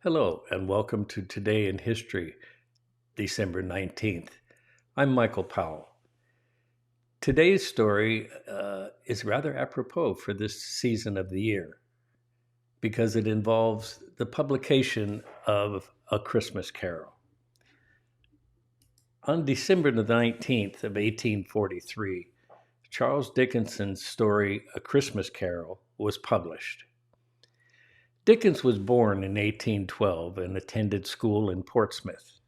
Hello, and welcome to Today in History, December 19th. I'm Michael Powell. Today's story is rather apropos for this season of the year because it involves the publication of A Christmas Carol. On December the 19th of 1843, Charles Dickens's story A Christmas Carol was published. Dickens was born in 1812 and attended school in Portsmouth.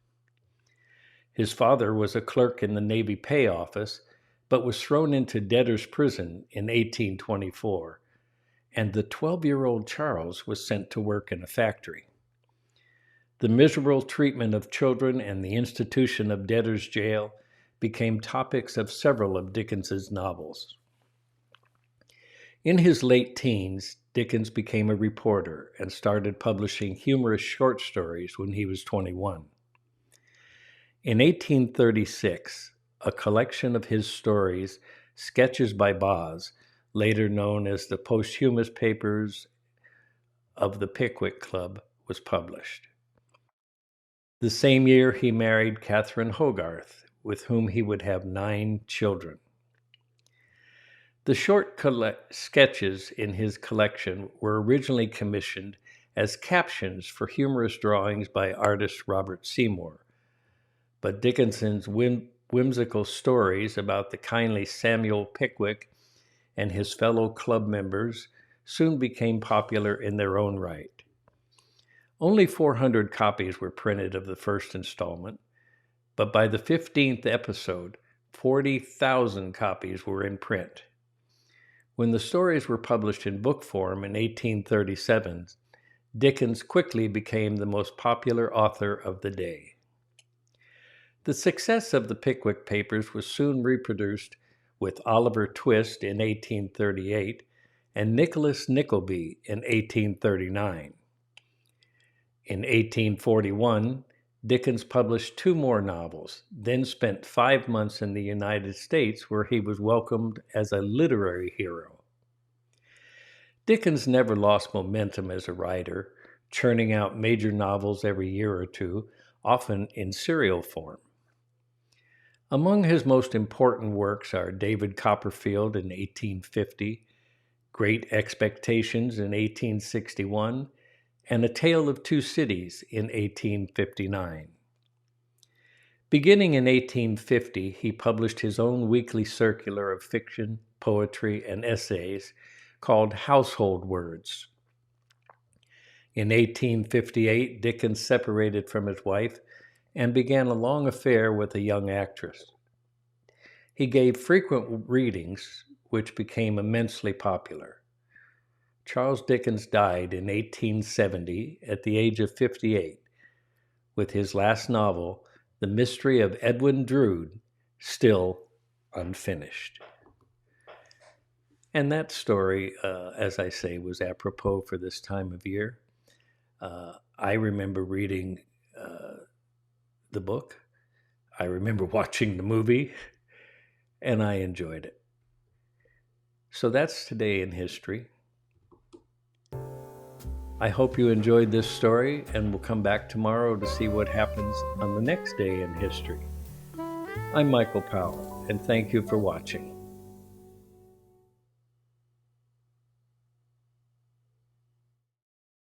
His father was a clerk in the Navy Pay Office, but was thrown into debtor's prison in 1824, and the 12-year-old Charles was sent to work in a factory. The miserable treatment of children and the institution of debtor's jail became topics of several of Dickens's novels. In his late teens, Dickens became a reporter and started publishing humorous short stories when he was 21. In 1836, a collection of his stories, Sketches by Boz, later known as the posthumous papers of the Pickwick Club, was published. The same year, he married Catherine Hogarth, with whom he would have 9 children. The short sketches in his collection were originally commissioned as captions for humorous drawings by artist Robert Seymour, but Dickens's whimsical stories about the kindly Samuel Pickwick and his fellow club members soon became popular in their own right. Only 400 copies were printed of the first installment, but by the 15th episode, 40,000 copies were in print. When the stories were published in book form in 1837, Dickens quickly became the most popular author of the day. The success of the Pickwick Papers was soon reproduced with Oliver Twist in 1838 and Nicholas Nickleby in 1839. In 1841, Dickens published 2 more novels, then spent 5 months in the United States where he was welcomed as a literary hero. Dickens never lost momentum as a writer, churning out major novels every year or two, often in serial form. Among his most important works are David Copperfield in 1850, Great Expectations in 1861, and A Tale of Two Cities in 1859. Beginning in 1850, he published his own weekly circular of fiction, poetry, and essays called Household Words. In 1858, Dickens separated from his wife and began a long affair with a young actress. He gave frequent readings, which became immensely popular. Charles Dickens died in 1870 at the age of 58, with his last novel, The Mystery of Edwin Drood, still unfinished. And that story, as I say, was apropos for this time of year. I remember reading the book. I remember watching the movie, and I enjoyed it. So that's Today in History. I hope you enjoyed this story, and we'll come back tomorrow to see what happens on the next day in history. I'm Michael Powell, and thank you for watching.